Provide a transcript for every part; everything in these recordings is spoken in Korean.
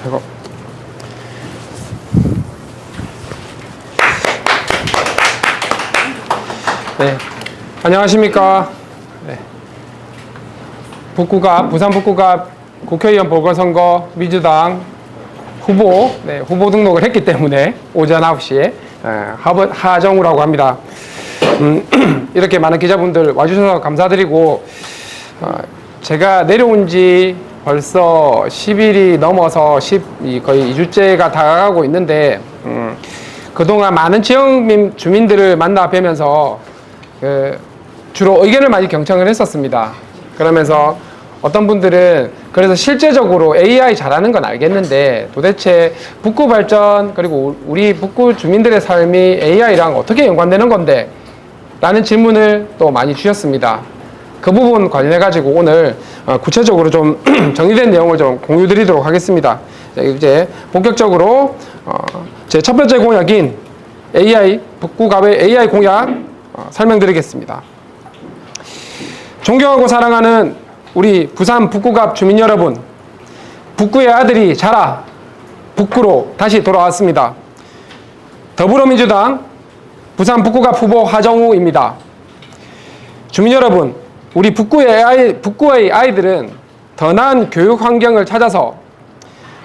이거. 네, 안녕하십니까. 네. 부산 북구갑 국회의원 보궐선거 민주당 후보, 후보 등록을 했기 때문에 오전 9시에 하정우라고 합니다. 이렇게 많은 기자분들 와주셔서 감사드리고, 제가 내려온 지 벌써 10일이 넘어서 거의 2주째가 다가가고 있는데, 그동안 많은 지역 주민들을 만나 뵈면서 주로 의견을 많이 경청을 했었습니다. 그러면서 어떤 분들은 그래서 실제적으로 AI 잘하는 건 알겠는데 도대체 북구 발전 그리고 우리 북구 주민들의 삶이 AI랑 어떻게 연관되는 건데? 라는 질문을 또 많이 주셨습니다. 그 부분 관련해 가지고 오늘 구체적으로 좀 정리된 내용을 좀 공유 드리도록 하겠습니다. 이제 본격적으로 제 첫 번째 공약인 북구갑의 AI 공약 설명드리겠습니다. 존경하고 사랑하는 우리 부산 북구갑 주민 여러분, 북구의 아들이 자라 북구로 다시 돌아왔습니다. 더불어민주당 부산 북구갑 후보 하정우입니다. 주민 여러분, 우리 북구의 아이들은 더 나은 교육 환경을 찾아서,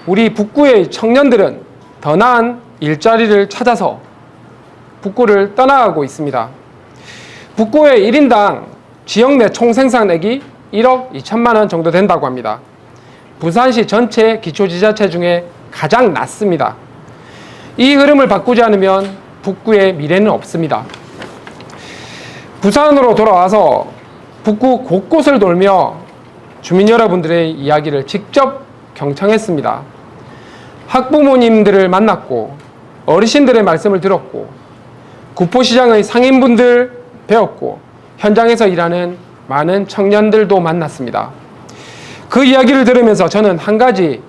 우리 북구의 청년들은 더 나은 일자리를 찾아서 북구를 떠나가고 있습니다. 북구의 1인당 지역 내 총생산액이 1억 2천만 원 정도 된다고 합니다. 부산시 전체 기초지자체 중에 가장 낮습니다. 이 흐름을 바꾸지 않으면 북구의 미래는 없습니다. 부산으로 돌아와서 북구 곳곳을 돌며 주민 여러분들의 이야기를 직접 경청했습니다. 학부모님들을 만났고 어르신들의 말씀을 들었고 구포시장의 상인분들 배웠고 현장에서 일하는 많은 청년들도 만났습니다. 그 이야기를 들으면서 저는 한 가지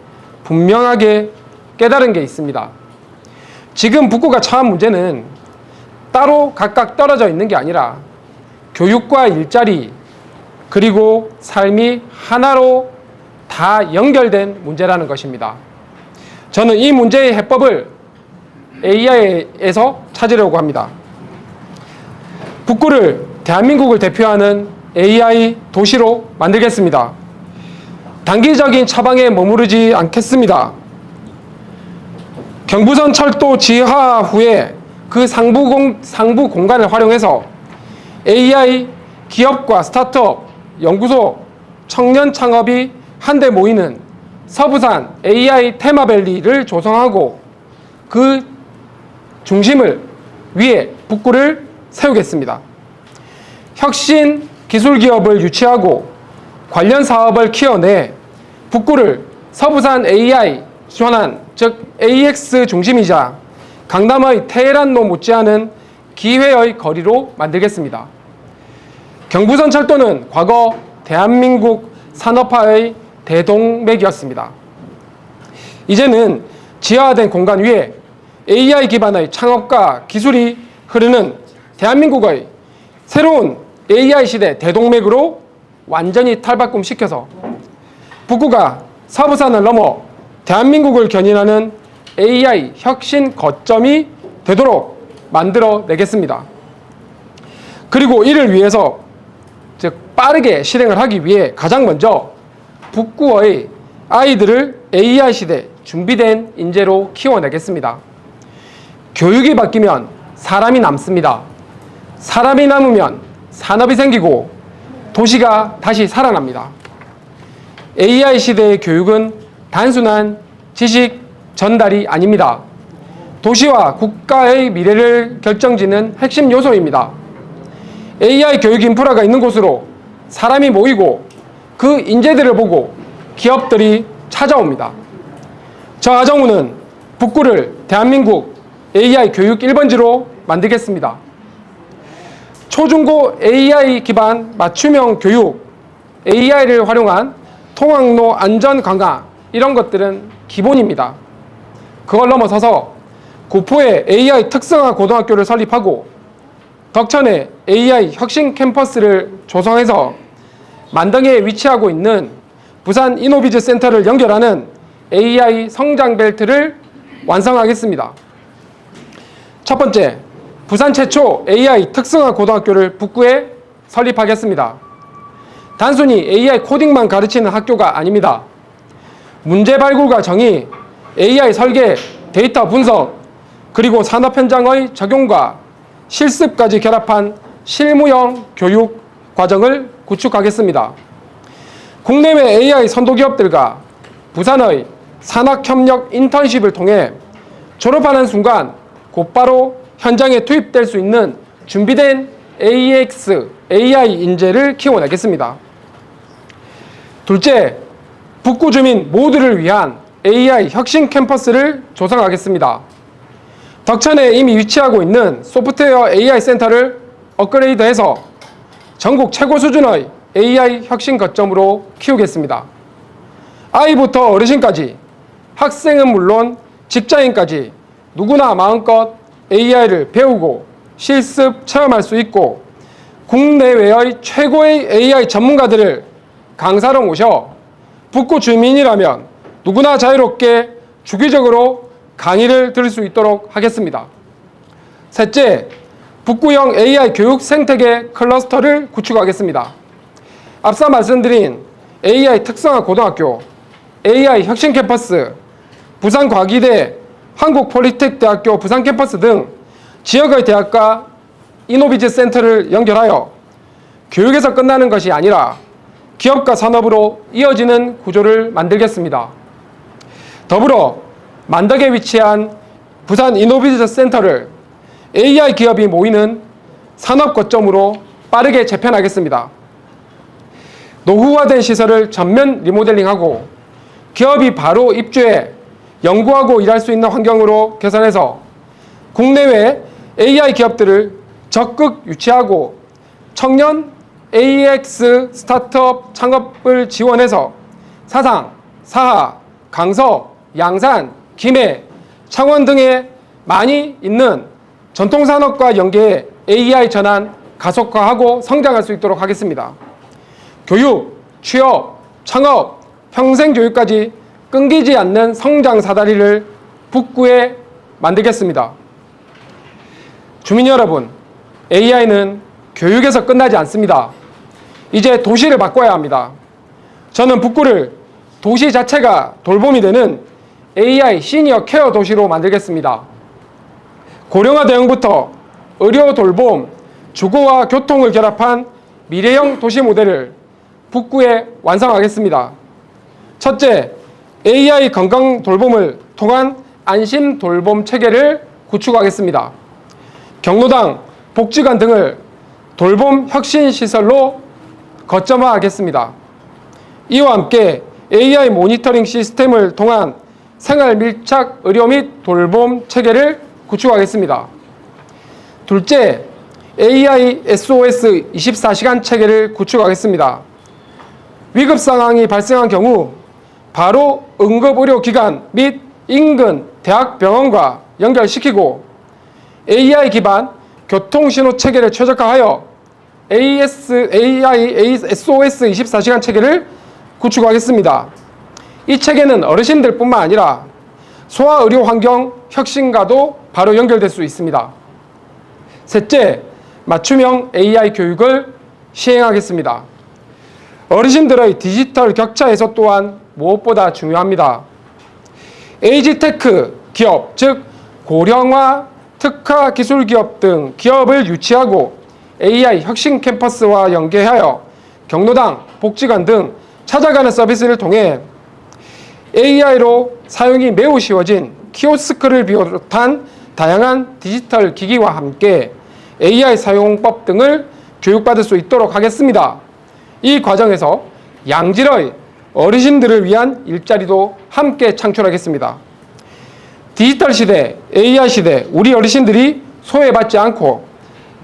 분명하게 깨달은 게 있습니다. 지금 북구가 처한 문제는 따로 각각 떨어져 있는 게 아니라 교육과 일자리 그리고 삶이 하나로 다 연결된 문제라는 것입니다. 저는 이 문제의 해법을 AI에서 찾으려고 합니다. 북구를 대한민국을 대표하는 AI 도시로 만들겠습니다. 단기적인 처방에 머무르지 않겠습니다. 경부선 철도 지하 후에 그 상부 공간을 활용해서 AI 기업과 스타트업, 연구소, 청년 창업이 한데 모이는 서부산 AI 테마밸리를 조성하고 그 중심을 위에 북구를 세우겠습니다. 혁신 기술기업을 유치하고 관련 사업을 키워내 북구를 서부산 AI 전환, 즉 AX 중심이자 강남의 테헤란로 못지않은 기회의 거리로 만들겠습니다. 경부선 철도는 과거 대한민국 산업화의 대동맥이었습니다. 이제는 지하화된 공간 위에 AI 기반의 창업과 기술이 흐르는 대한민국의 새로운 AI 시대 대동맥으로 완전히 탈바꿈시켜서 북구가 서부산을 넘어 대한민국을 견인하는 AI 혁신 거점이 되도록 만들어내겠습니다. 그리고 이를 위해서 빠르게 실행을 하기 위해 가장 먼저 북구의 아이들을 AI 시대 준비된 인재로 키워내겠습니다. 교육이 바뀌면 사람이 남습니다. 사람이 남으면 산업이 생기고 도시가 다시 살아납니다. AI 시대의 교육은 단순한 지식 전달이 아닙니다. 도시와 국가의 미래를 결정짓는 핵심 요소입니다. AI 교육 인프라가 있는 곳으로 사람이 모이고 그 인재들을 보고 기업들이 찾아옵니다. 저 하정우는 북구를 대한민국 AI 교육 1번지로 만들겠습니다. 초중고 AI 기반 맞춤형 교육, AI를 활용한 통학로 안전 강화, 이런 것들은 기본입니다. 그걸 넘어서서 구포에 AI 특성화 고등학교를 설립하고 덕천에 AI 혁신 캠퍼스를 조성해서 만등에 위치하고 있는 부산 이노비즈 센터를 연결하는 AI 성장 벨트를 완성하겠습니다. 첫 번째, 부산 최초 AI 특성화 고등학교를 북구에 설립하겠습니다. 단순히 AI 코딩만 가르치는 학교가 아닙니다. 문제 발굴과 정의, AI 설계, 데이터 분석, 그리고 산업 현장의 적용과 실습까지 결합한 실무형 교육 과정을 구축하겠습니다. 국내외 AI 선도기업들과 부산의 산학협력 인턴십을 통해 졸업하는 순간 곧바로 현장에 투입될 수 있는 준비된 AX, AI 인재를 키워내겠습니다. 둘째, 북구 주민 모두를 위한 AI 혁신 캠퍼스를 조성하겠습니다. 덕천에 이미 위치하고 있는 소프트웨어 AI 센터를 업그레이드해서 전국 최고 수준의 AI 혁신 거점으로 키우겠습니다. 아이부터 어르신까지, 학생은 물론 직장인까지 누구나 마음껏 AI를 배우고 실습 체험할 수 있고 국내외의 최고의 AI 전문가들을 강사로 모셔 북구 주민이라면 누구나 자유롭게 주기적으로 강의를 들을 수 있도록 하겠습니다. 셋째, 북구형 AI 교육 생태계 클러스터를 구축하겠습니다. 앞서 말씀드린 AI 특성화 고등학교, AI 혁신 캠퍼스, 부산과기대, 한국폴리텍대학교 부산 캠퍼스 등 지역의 대학과 이노비즈 센터를 연결하여 교육에서 끝나는 것이 아니라 기업과 산업으로 이어지는 구조를 만들겠습니다. 더불어 만덕에 위치한 부산 이노비즈 센터를 AI 기업이 모이는 산업 거점으로 빠르게 재편하겠습니다. 노후화된 시설을 전면 리모델링하고 기업이 바로 입주해 연구하고 일할 수 있는 환경으로 개선해서 국내외 AI 기업들을 적극 유치하고 청년 AX 스타트업 창업을 지원해서 사상, 사하, 강서, 양산, 김해, 창원 등에 많이 있는 전통산업과 연계해 AI 전환 가속화하고 성장할 수 있도록 하겠습니다. 교육, 취업, 창업, 평생교육까지 끊기지 않는 성장 사다리를 북구에 만들겠습니다. 주민 여러분, AI는 교육에서 끝나지 않습니다. 이제 도시를 바꿔야 합니다. 저는 북구를 도시 자체가 돌봄이 되는 AI 시니어 케어 도시로 만들겠습니다. 고령화 대응부터 의료 돌봄, 주거와 교통을 결합한 미래형 도시 모델을 북구에 완성하겠습니다. 첫째, AI 건강 돌봄을 통한 안심 돌봄 체계를 구축하겠습니다. 경로당, 복지관 등을 돌봄 혁신 시설로 거점화하겠습니다. 이와 함께 AI 모니터링 시스템을 통한 생활 밀착 의료 및 돌봄 체계를 구축하겠습니다. 둘째, AI SOS 24시간 체계를 구축하겠습니다. 위급 상황이 발생한 경우 바로 응급의료기관 및 인근 대학병원과 연결시키고 AI 기반 교통신호 체계를 최적화하여 AI SOS 24시간 체계를 구축하겠습니다. 이 체계는 어르신들뿐만 아니라 소아의료 환경 혁신과도 바로 연결될 수 있습니다. 셋째, 맞춤형 AI 교육을 시행하겠습니다. 어르신들의 디지털 격차 해소 또한 무엇보다 중요합니다. 에이지테크 기업, 즉 고령화 특화 기술 기업 등 기업을 유치하고 AI 혁신 캠퍼스와 연계하여 경로당, 복지관 등 찾아가는 서비스를 통해 AI로 사용이 매우 쉬워진 키오스크를 비롯한 다양한 디지털 기기와 함께 AI 사용법 등을 교육받을 수 있도록 하겠습니다. 이 과정에서 양질의 어르신들을 위한 일자리도 함께 창출하겠습니다. 디지털 시대, AI 시대, 우리 어르신들이 소외받지 않고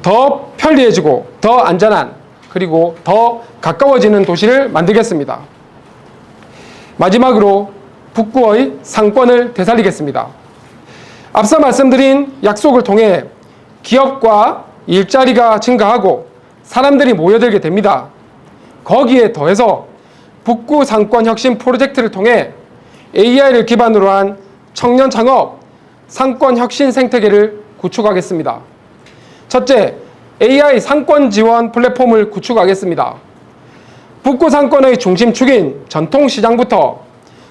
더 편리해지고 더 안전한 그리고 더 가까워지는 도시를 만들겠습니다. 마지막으로 북구의 상권을 되살리겠습니다. 앞서 말씀드린 약속을 통해 기업과 일자리가 증가하고 사람들이 모여들게 됩니다. 거기에 더해서 북구 상권 혁신 프로젝트를 통해 AI를 기반으로 한 청년 창업, 상권 혁신 생태계를 구축하겠습니다. 첫째, AI 상권 지원 플랫폼을 구축하겠습니다. 북구 상권의 중심축인 전통시장부터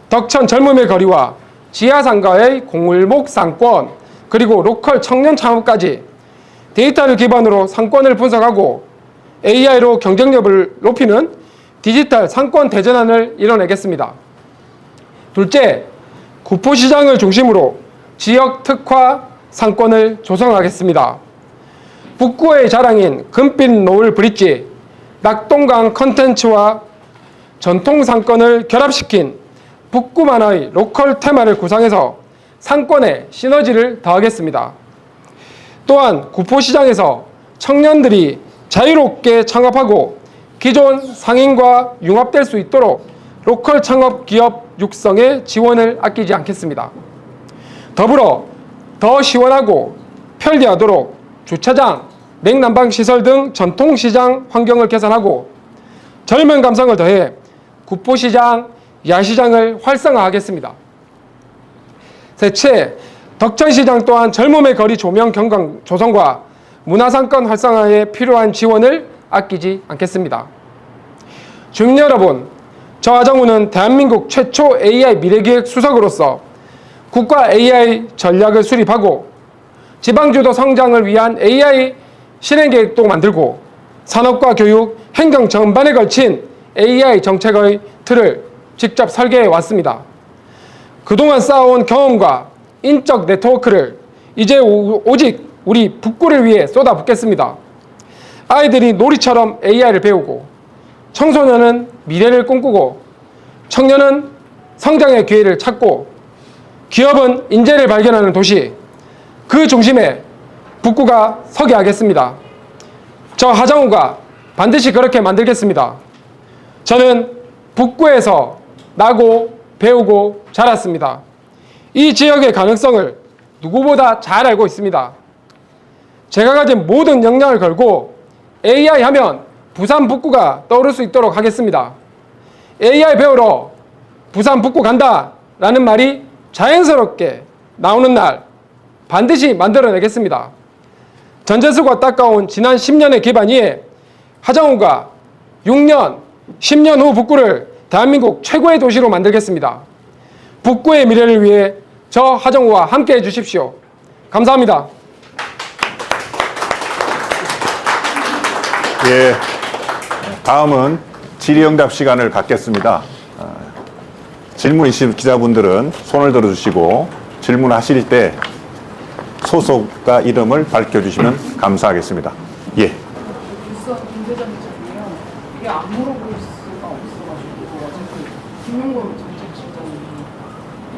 덕천 젊음의 거리와 지하상가의 공울목 상권, 그리고 로컬 청년 창업까지 데이터를 기반으로 상권을 분석하고 AI로 경쟁력을 높이는 디지털 상권 대전환을 이뤄내겠습니다. 둘째, 구포시장을 중심으로 지역 특화 상권을 조성하겠습니다. 북구의 자랑인 금빛 노을 브릿지, 낙동강 컨텐츠와 전통 상권을 결합시킨 북구만의 로컬 테마를 구상해서 상권에 시너지를 더하겠습니다. 또한 구포시장에서 청년들이 자유롭게 창업하고 기존 상인과 융합될 수 있도록 로컬 창업 기업 육성에 지원을 아끼지 않겠습니다. 더불어 더 시원하고 편리하도록 주차장, 냉난방 시설 등 전통시장 환경을 개선하고 젊은 감성을 더해 구포시장, 야시장을 활성화하겠습니다. 셋째, 덕천시장 또한 젊음의 거리 조명 경관 조성과 문화상권 활성화에 필요한 지원을 아끼지 않겠습니다. 주민 여러분, 저 하정우는 대한민국 최초 AI 미래기획 수석으로서 국가 AI 전략을 수립하고 지방주도 성장을 위한 AI 실행계획도 만들고 산업과 교육, 행정 전반에 걸친 AI 정책의 틀을 직접 설계해 왔습니다. 그동안 쌓아온 경험과 인적 네트워크를 이제 오직 우리 북구를 위해 쏟아붓겠습니다. 아이들이 놀이처럼 AI를 배우고 청소년은 미래를 꿈꾸고 청년은 성장의 기회를 찾고 기업은 인재를 발견하는 도시, 그 중심에 북구가 서게 하겠습니다. 저 하정우가 반드시 그렇게 만들겠습니다. 저는 북구에서 나고 배우고 자랐습니다. 이 지역의 가능성을 누구보다 잘 알고 있습니다. 제가 가진 모든 역량을 걸고 AI 하면 부산 북구가 떠오를 수 있도록 하겠습니다. AI 배우러 부산 북구 간다 라는 말이 자연스럽게 나오는 날 반드시 만들어내겠습니다. 전재수가 닦아온 지난 10년의 기반 위에 하정우가 6년, 10년 후 북구를 대한민국 최고의 도시로 만들겠습니다. 북구의 미래를 위해 저 하정우와 함께 해주십시오. 감사합니다. 예, 다음은 질의응답 시간을 갖겠습니다. 질문 있으신 기자분들은 손을 들어주시고 질문하실 때 소속과 이름을 밝혀주시면 감사하겠습니다. 예. 일선 김대장이잖아요. 이게 안 물어볼 수가 없어가지고 어차피 김용건 정책실장이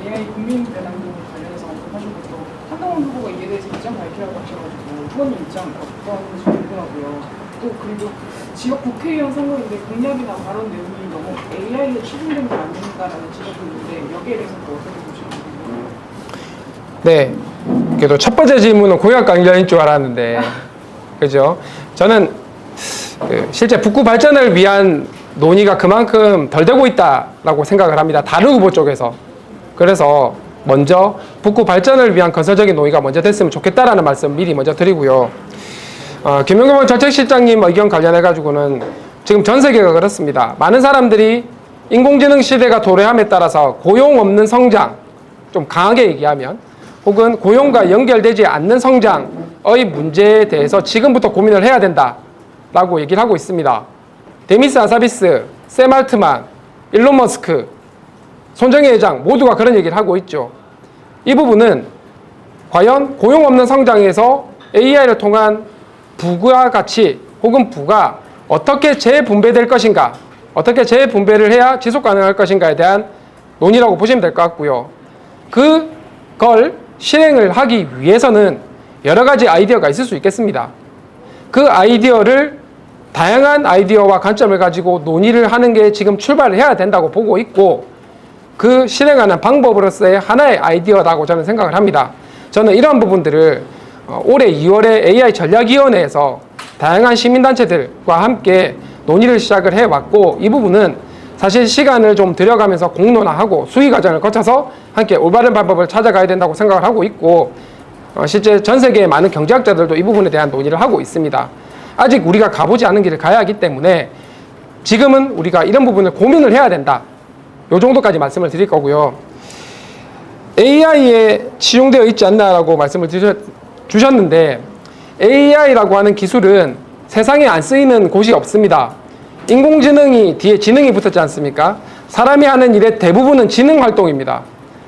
AI 국민대당 등을 관련해서 언급하시고 또 한동훈 후보가 이에 대해서 입장 밝히라고 하셔가지고 후보님 입장 어떤지 궁금하고요. 또 그리고 지역 국회의원 선거인데 공약이나 발언 내용이 너무 AI에 추진된 거 아닌가라는 지적도 있는데 여기에 대해서 또 어떻게 보시나요? 네, 그래도 첫 번째 질문은 공약 관련인 줄 알았는데, 그죠? 저는 실제 북구 발전을 위한 논의가 그만큼 덜 되고 있다라고 생각을 합니다. 다른 후보 쪽에서. 그래서 먼저 북구 발전을 위한 건설적인 논의가 먼저 됐으면 좋겠다라는 말씀 미리 먼저 드리고요. 김용겸 정책실장님 의견 관련해가지고는 지금 전 세계가 그렇습니다. 많은 사람들이 인공지능 시대가 도래함에 따라서 고용 없는 성장, 좀 강하게 얘기하면, 혹은 고용과 연결되지 않는 성장의 문제에 대해서 지금부터 고민을 해야 된다라고 얘기를 하고 있습니다. 데미스 아사비스, 샘 알트만, 일론 머스크, 손정혜 회장 모두가 그런 얘기를 하고 있죠. 이 부분은 과연 고용 없는 성장에서 AI를 통한 부가 가치 혹은 부가 어떻게 재분배될 것인가, 어떻게 재분배를 해야 지속 가능할 것인가에 대한 논의라고 보시면 될 것 같고요. 그걸 실행을 하기 위해서는 여러 가지 아이디어가 있을 수 있겠습니다. 그 아이디어를 다양한 아이디어와 관점을 가지고 논의를 하는 게 지금 출발을 해야 된다고 보고 있고, 그 실행하는 방법으로서의 하나의 아이디어라고 저는 생각을 합니다. 저는 이러한 부분들을 올해 2월에 AI 전략위원회에서 다양한 시민단체들과 함께 논의를 시작을 해왔고, 이 부분은 사실 시간을 좀 들여가면서 공론화하고 수의 과정을 거쳐서 함께 올바른 방법을 찾아가야 된다고 생각을 하고 있고, 실제 전 세계의 많은 경제학자들도 이 부분에 대한 논의를 하고 있습니다. 아직 우리가 가보지 않은 길을 가야 하기 때문에 지금은 우리가 이런 부분을 고민을 해야 된다. 요 정도까지 말씀을 드릴 거고요. AI에 치용되어 있지 않나라고 말씀을 주셨는데, AI라고 하는 기술은 세상에 안 쓰이는 곳이 없습니다. 인공지능이 뒤에 지능이 붙었지 않습니까? 사람이 하는 일의 대부분은 지능 활동입니다.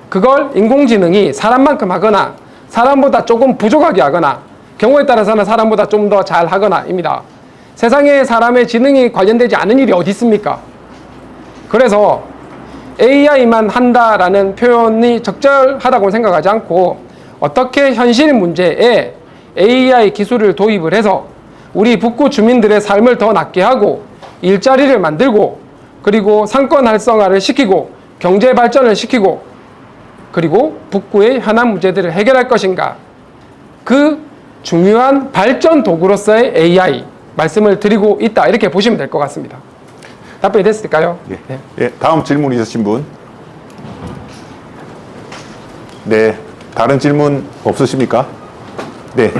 그걸 인공지능이 사람만큼 하거나 사람보다 조금 부족하게 하거나 경우에 따라서는 사람보다 좀 더 잘 하거나입니다. 세상에 사람의 지능이 관련되지 않은 일이 어디 있습니까? 그래서 AI만 한다라는 표현이 적절하다고 생각하지 않고, 어떻게 현실 문제에 AI 기술을 도입을 해서 우리 북구 주민들의 삶을 더 낫게 하고 일자리를 만들고, 그리고 상권 활성화를 시키고 경제 발전을 시키고, 그리고 북구의 현안 문제들을 해결할 것인가, 그 중요한 발전 도구로서의 AI 말씀을 드리고 있다, 이렇게 보시면 될 것 같습니다. 답변이 됐을까요? 예. 예, 다음 질문 있으신 분? 네, 다른 질문 없으십니까? 네.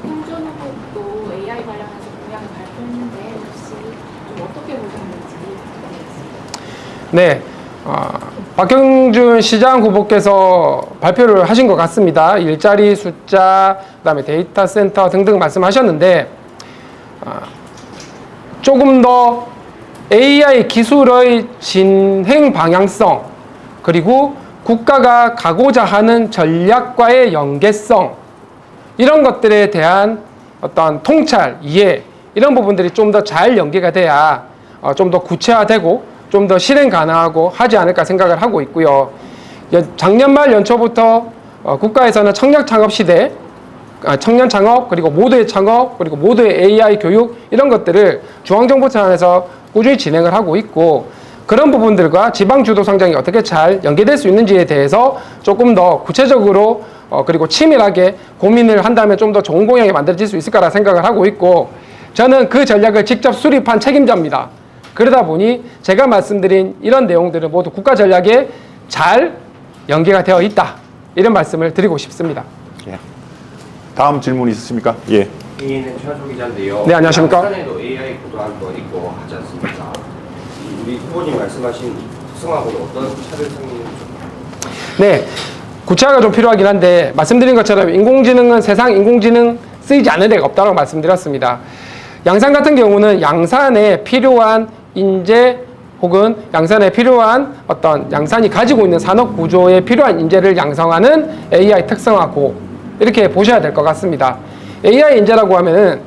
홍준 후보도 AI 관련해서 공약을 발표했는데 혹시 좀 어떻게 보셨는지 궁금했습니다. 네, 박형준 시장 후보께서 발표를 하신 것 같습니다. 일자리 숫자, 그다음에 데이터 센터 등등 말씀하셨는데, 조금 더 AI 기술의 진행 방향성, 그리고 국가가 가고자 하는 전략과의 연계성, 이런 것들에 대한 어떤 통찰, 이해, 이런 부분들이 좀 더 잘 연계가 돼야 좀 더 구체화되고 좀 더 실행 가능하고 하지 않을까 생각을 하고 있고요. 작년 말 연초부터 국가에서는 청년 창업 시대, 청년 창업, 그리고 모두의 창업, 그리고 모두의 AI 교육, 이런 것들을 중앙정부 차원에서 꾸준히 진행을 하고 있고, 그런 부분들과 지방주도 성장이 어떻게 잘 연계될 수 있는지에 대해서 조금 더 구체적으로 그리고 치밀하게 고민을 한다면 좀 더 좋은 공약이 만들어질 수 있을 거라 생각을 하고 있고, 저는 그 전략을 직접 수립한 책임자입니다. 그러다 보니 제가 말씀드린 이런 내용들은 모두 국가 전략에 잘 연계가 되어 있다, 이런 말씀을 드리고 싶습니다. 예. 다음 질문 있으십니까? 예. A는 최하조 기자인데요. 네, 안녕하십니까? 부산에도 AI 고도한 거 있고 하지 않습니까? 우리 후보님 말씀하신 특성하고는 어떤 차별성이 좀... 네, 구체화가 좀 필요하긴 한데, 말씀드린 것처럼 인공지능은 세상 인공지능 쓰이지 않는 데가 없다고 말씀드렸습니다. 양산 같은 경우는 양산에 필요한 인재 혹은 양산에 필요한 어떤 양산이 가지고 있는 산업 구조에 필요한 인재를 양성하는 AI 특성화고, 이렇게 보셔야 될 것 같습니다. AI 인재라고 하면은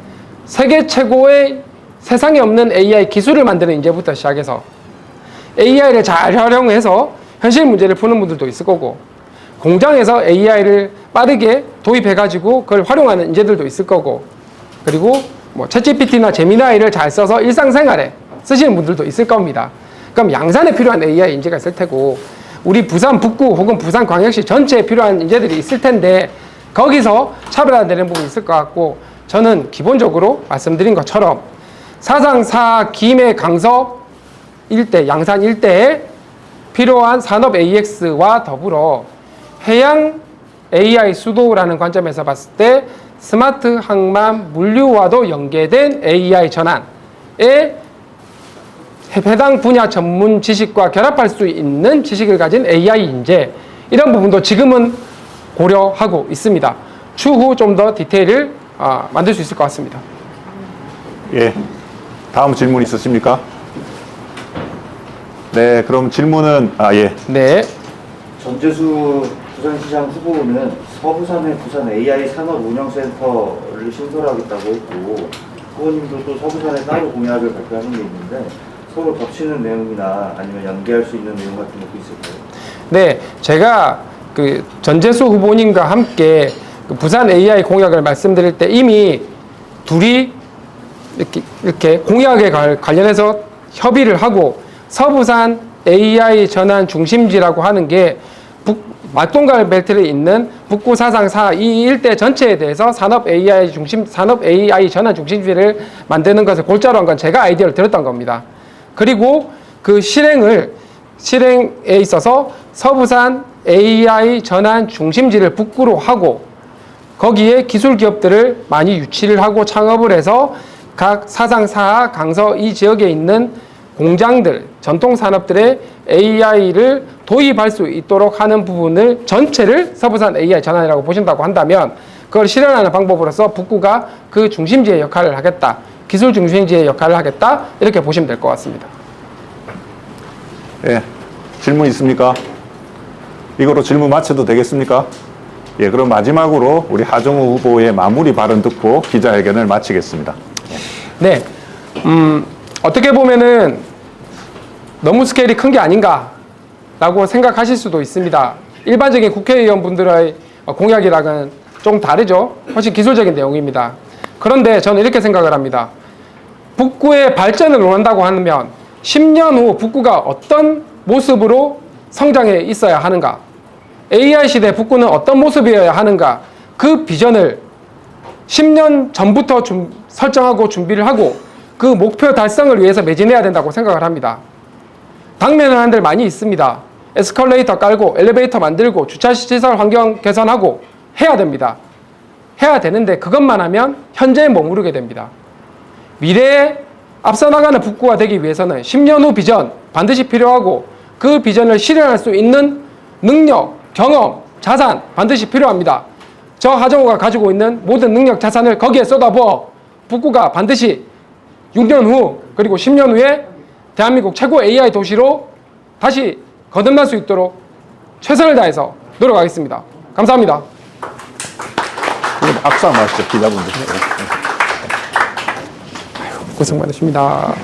세계 최고의 세상에 없는 AI 기술을 만드는 인재부터 시작해서 AI를 잘 활용해서 현실 문제를 푸는 분들도 있을 거고, 공장에서 AI를 빠르게 도입해가지고 그걸 활용하는 인재들도 있을 거고, 그리고 뭐 챗GPT나 제미나이를 잘 써서 일상생활에 쓰시는 분들도 있을 겁니다. 그럼 양산에 필요한 AI 인재가 있을 테고, 우리 부산 북구 혹은 부산 광역시 전체에 필요한 인재들이 있을 텐데, 거기서 차별화되는 부분이 있을 것 같고, 저는 기본적으로 말씀드린 것처럼 사상사 김해 강서 일대, 양산 일대에 필요한 산업 AX와 더불어 해양 AI 수도라는 관점에서 봤을 때 스마트 항만 물류와도 연계된 AI 전환에 해당 분야 전문 지식과 결합할 수 있는 지식을 가진 AI 인재, 이런 부분도 지금은 고려하고 있습니다. 추후 좀 더 디테일을 만들 수 있을 것 같습니다. 예. 다음 질문 있으십니까? 네, 그럼 질문은, 예. 네. 전재수 부산시장 후보는 서부산의 부산 AI 산업운영센터를 신설하겠다고 했고, 후보님도 또 서부산에 따로 공약을 발표하는 게 있는데, 서로 겹치는 내용이나 아니면 연계할 수 있는 내용 같은 것도 있을까요? 네, 제가 그 전재수 후보님과 함께 그 부산 AI 공약을 말씀드릴 때 이미 둘이 이렇게 공약에 관련해서 협의를 하고, 서부산 AI 전환 중심지라고 하는 게 말동갈 벨트에 있는 북구 사상사 이 일대 전체에 대해서 산업 AI 전환 중심지를 만드는 것을 골자로 한 건 제가 아이디어를 드렸던 겁니다. 그리고 그 실행에 있어서 서부산 AI 전환 중심지를 북구로 하고 거기에 기술 기업들을 많이 유치를 하고 창업을 해서 각 사상사하 강서 이 지역에 있는 공장들, 전통 산업들의 AI를 도입할 수 있도록 하는 부분을 전체를 서부산 AI 전환이라고 보신다고 한다면 그걸 실현하는 방법으로서 북구가 그 중심지의 역할을 하겠다. 기술 중심지의 역할을 하겠다. 이렇게 보시면 될 것 같습니다. 예. 질문 있습니까? 이거로 질문 마쳐도 되겠습니까? 예, 그럼 마지막으로 우리 하정우 후보의 마무리 발언 듣고 기자회견을 마치겠습니다. 네. 어떻게 보면은 너무 스케일이 큰 게 아닌가라고 생각하실 수도 있습니다. 일반적인 국회의원분들의 공약이랑은 좀 다르죠. 훨씬 기술적인 내용입니다. 그런데 저는 이렇게 생각을 합니다. 북구의 발전을 원한다고 하면 10년 후 북구가 어떤 모습으로 성장해 있어야 하는가? AI 시대 북구는 어떤 모습이어야 하는가? 그 비전을 10년 전부터 설정하고 준비를 하고 그 목표 달성을 위해서 매진해야 된다고 생각을 합니다. 당면은 한들 많이 있습니다. 에스컬레이터 깔고 엘리베이터 만들고 주차시설 환경 개선하고 해야 됩니다. 해야 되는데 그것만 하면 현재에 머무르게 됩니다. 미래에 앞서 나가는 북구가 되기 위해서는 10년 후 비전 반드시 필요하고 그 비전을 실현할 수 있는 능력, 경험, 자산 반드시 필요합니다. 저 하정우가 가지고 있는 모든 능력, 자산을 거기에 쏟아부어 북구가 반드시 6년 후 그리고 10년 후에 대한민국 최고 AI 도시로 다시 거듭날 수 있도록 최선을 다해서 노력하겠습니다. 감사합니다. 박수 한번 하시죠, 기자분들. 고생 많으십니다.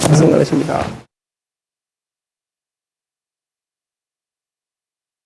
고생 많으십니다.